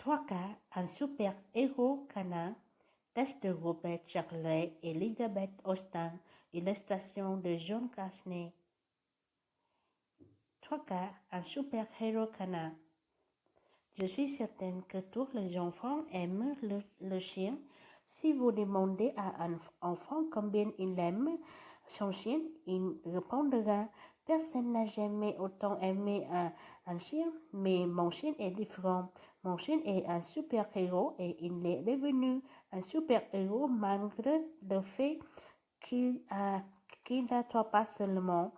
3K, un super-héros canin, test de Robert Shirley et Elizabeth Austin, illustration de John Casney. 3K, un super-héros canin. Je suis certaine que tous les enfants aiment le chien. Si vous demandez à un enfant combien il aime son chien, il répondra: personne n'a jamais autant aimé un chien, mais mon chien est différent. Mon chien est un super-héros et il est devenu un super-héros malgré le fait qu'il n'attend pas seulement.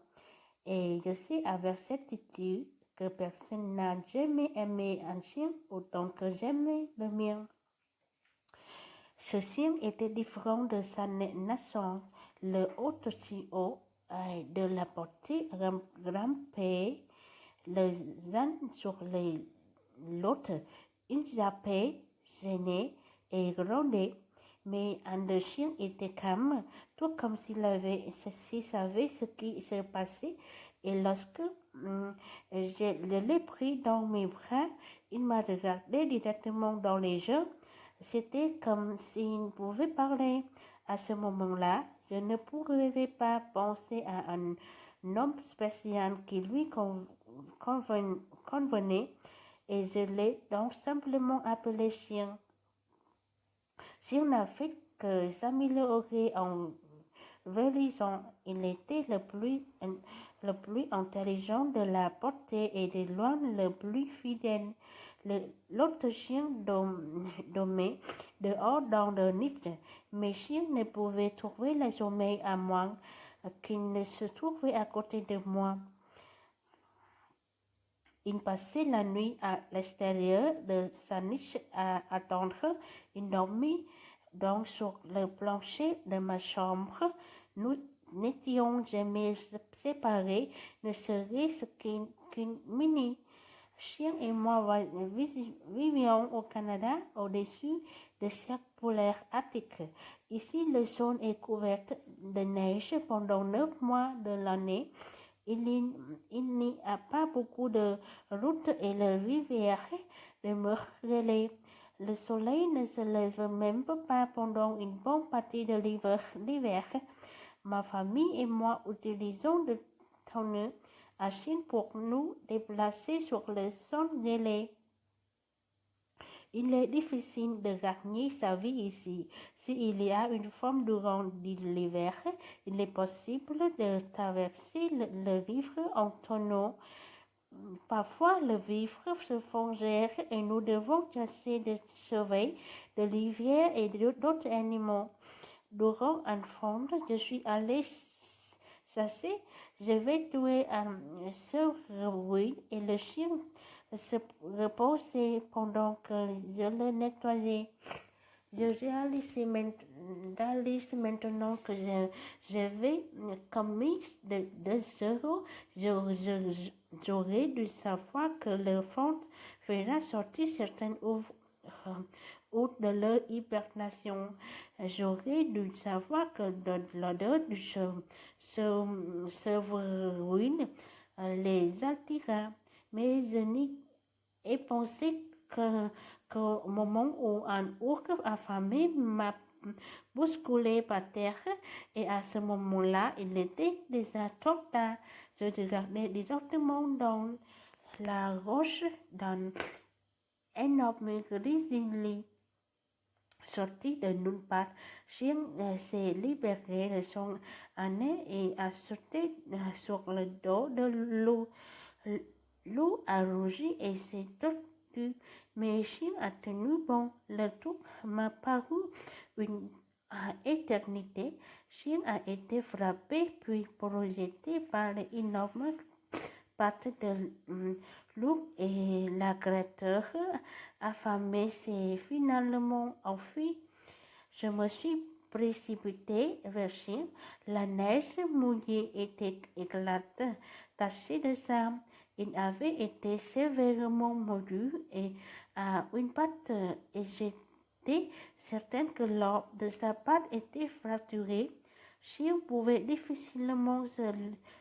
Et je sais avec certitude que personne n'a jamais aimé un chien autant que j'aimais le mien. Ce chien était différent de sa naissance. Le haut aussi haut de la portée grimpait les uns sur l'autre. Ils zappaient, gênaient et grondaient. Mais un des chiens était calme, tout comme s'il savait ce qui se passait. Et lorsque je l'ai pris dans mes bras, il m'a regardé directement dans les yeux. C'était comme s'il pouvait parler. À ce moment-là, je ne pouvais pas penser à un nom spécial qui lui convenait, et je l'ai donc simplement appelé chien. Chien n'a fait que s'améliorer en vieillissant. Il était le plus intelligent de la portée et de loin le plus fidèle. L'autre chien dormait dehors dans le nid. Mes chiens ne pouvaient trouver le sommeil à moins qu'il ne se trouvait à côté de moi. Il passait la nuit à l'extérieur de sa niche à attendre. Il dormit donc sur le plancher de ma chambre. Nous n'étions jamais séparés, ne serait-ce qu'une mini. Chien et moi vivions au Canada, au-dessus des cercles polaires arctiques. Ici, le sol est couvert de neige pendant 9 mois de l'année. Il n'y a pas beaucoup de routes et les rivières demeurent gelées. Le soleil ne se lève même pas pendant une bonne partie de l'hiver. Ma famille et moi utilisons de tonneaux à chien pour nous déplacer sur le sol gelé. Il est difficile de gagner sa vie ici. S'il y a une forme durant l'hiver, il est possible de traverser le vivre en tonneau. Parfois, le vivre se fongère et nous devons chasser des chevreuils, de l'hiver et d'autres animaux. Durant un fond, je suis allée chasser. Je vais tuer un chevreuil et le chien se reposait pendant que je le nettoyais. Je réalise maintenant que j'avais commis de zéro. J'aurais dû savoir que le fond fera sortir certaines outre de leur hibernation. J'aurais dû savoir que l'odeur du chevreuil les attira, mais je n'y ai pensé qu'au moment où un ours affamé m'a bousculé par terre, et à ce moment-là, il était déjà trop tard. Je regardais directement dans la roche d'un énorme grizzly sorti de nulle part. Chien s'est libéré de son nez et a sauté sur le dos de loup. Loup a rougi et s'est tordu, mais Chien a tenu bon. Le truc m'a paru une éternité. Chien a été frappé puis projeté par l'énorme patte de loup et l'agresseur affamé s'est finalement enfui. Je me suis précipitée vers Chien. La neige mouillée était éclatante, tachée de sang. Il avait été sévèrement mordu et à une patte, et j'étais certaine que l'os de sa patte était fracturé. Chien pouvait difficilement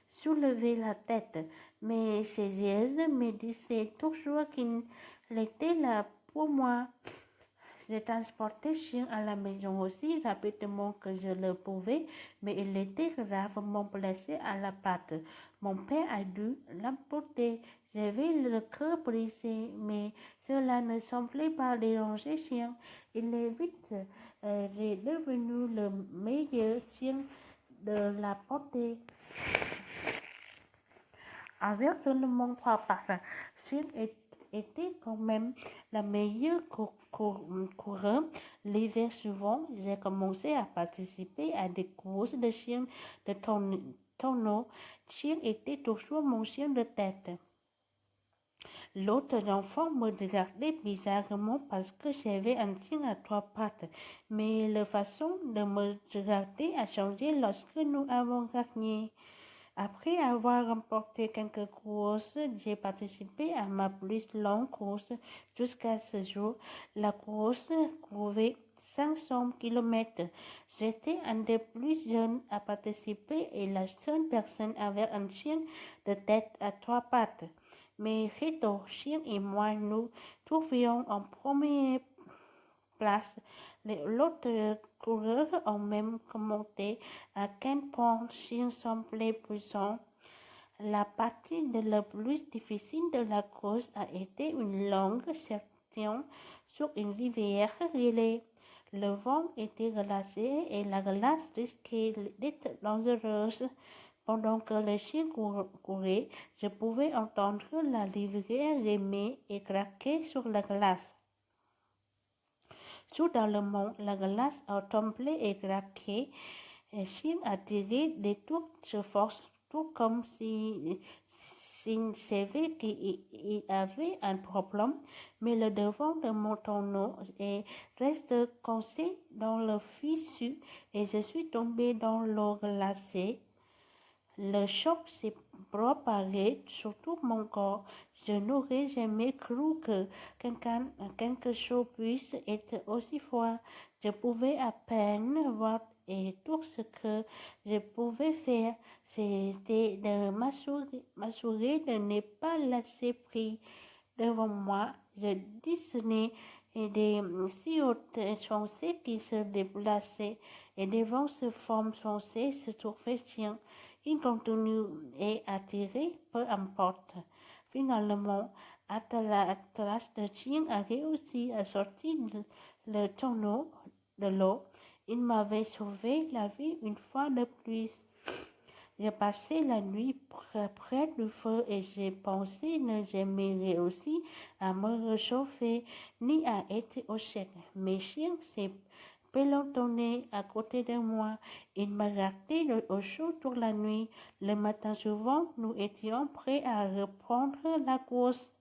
soulever la tête, mais ses yeux me disaient toujours qu'il était là pour moi. J'ai transporté chien à la maison aussi rapidement que je le pouvais, mais il était gravement blessé à la patte. Mon père a dû l'emporter. J'avais le cœur brisé, mais cela ne semblait pas déranger chien. Il est vite devenu le meilleur chien de la portée. Avec seulement 3 pattes, chien était quand même la meilleure coureuse. L'hiver suivant, j'ai commencé à participer à des courses de chiens de tonneau. Chien était toujours mon chien de tête. L'autre enfant me regardait bizarrement parce que j'avais un chien à 3 pattes, mais la façon de me regarder a changé lorsque nous avons gagné. Après avoir remporté quelques courses, j'ai participé à ma plus longue course jusqu'à ce jour. La course courait 500 km. J'étais un des plus jeunes à participer et la seule personne avec un chien de tête à 3 pattes. Mais Rito, chien et moi, nous trouvions en première place. Les autres coureurs ont même commenté à quel point chien semblait puissant. La partie la plus difficile de la course a été une longue section sur une rivière gelée. Le vent était glacé et la glace risquait d'être dangereuse. Pendant que le chien courait, je pouvais entendre la rivière remuer et craquer sur la glace. Soudainement, la glace a tremblé et craqué. Le chien a tiré de toutes ses forces, tout comme s'il savait qu'il avait un problème, mais le devant de mon tonneau est resté coincé dans le fissure et je suis tombée dans l'eau glacée. Le choc s'est propagé sur tout mon corps. Je n'aurais jamais cru que quelque chose puisse être aussi froid. Je pouvais à peine voir et tout ce que je pouvais faire, c'était de m'assurer de ne pas lâcher prise. Devant moi, je discernais des sillons foncés qui se déplaçaient et devant ce forme foncée se trouvait chien. Il continue et attiré, peu importe. Finalement, Atlas de chien a réussi à sortir le tonneau de l'eau. Il m'avait sauvé la vie une fois de plus. J'ai passé la nuit près du feu et j'ai pensé ne jamais réussir à me réchauffer ni à être au sec. Mes chiens s'est pelotonné à côté de moi. Ils me gardaient au chaud toute la nuit. Le matin suivant, nous étions prêts à reprendre la course.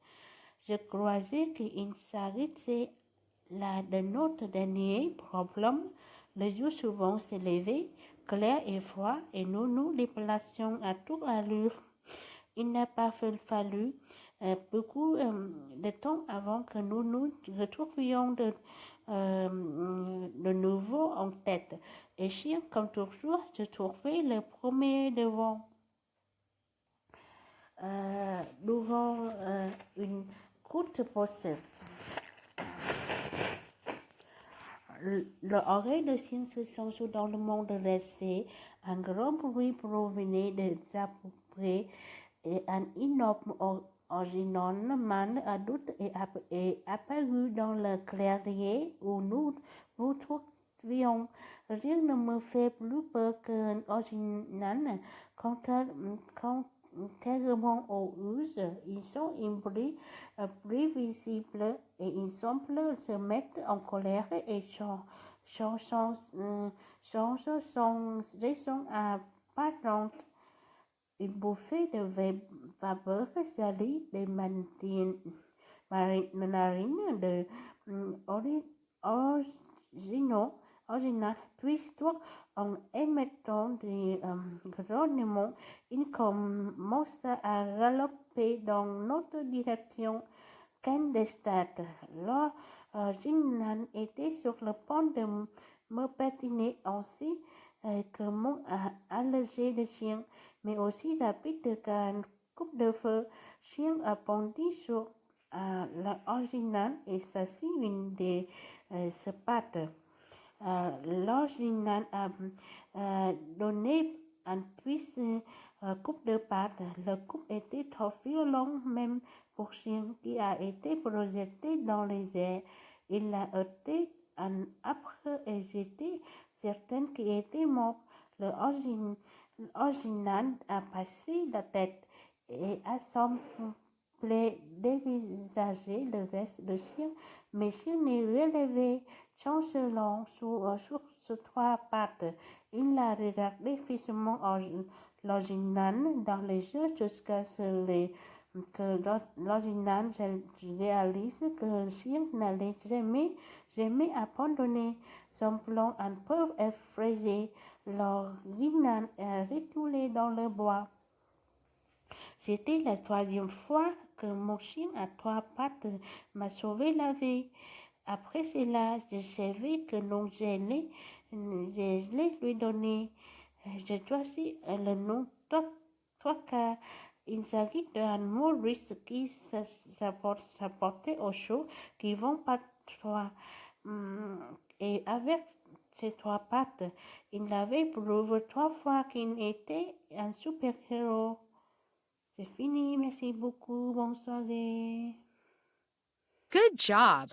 Je croyais qu'il s'arrêtait là de notre dernier problème. Le jour suivant s'est levé, clair et froid, et nous nous déplacions à toute allure. Il n'a pas fallu beaucoup de temps avant que nous nous retrouvions de nouveau en tête. Et chien, comme toujours, je trouvais le premier devant. Durant une courte pause, l'oreille de chien se sent dans le monde resté. Un grand bruit provenait des arbres et un énorme originalement adulte est apparu dans le clairier où nous nous trouvions. Rien ne me fait plus peur qu'un original. Contrairement aux us, ils sont imprévisibles et ils semblent se mettre en colère et changent son raison apparente. Une bouffée de vapeur salie des narines de original, puis en émettant des grognements, il commence à galoper dans notre direction. Candestat, l'original était sur le point de me patiner ainsi que mon allergie de chien, mais aussi rapide qu'un coup de feu. Chien a bondi sur l'original et ceci une des pattes. L'original a donné une puissante coupe de pâte. La coupe était trop violente même pour chien qui a été projeté dans les airs. Il a été après et j'étais certaine qu'il était mort. L'original a passé la tête et a semblé dévisager le reste de chien, mais chien n'est relevé chancelant sur ses trois pattes. Il a regardé fixement l'original dans les yeux jusqu'à ce que l'original réalise que le chien n'allait jamais abandonner son plan un peu effrayé. L'original est retourné dans le bois. C'était la troisième fois que mon chien à trois pattes m'a sauvé la vie. Après cela, je savais que non, je lui donner. Je choisis le nom Toka. Il s'agit d'un Maurice qui s'apportait au show, qui vont pas trois. Et avec ses trois pattes, il avait prouvé trois fois qu'il était un super-héros. C'est fini, merci beaucoup, bonne soirée. Good job!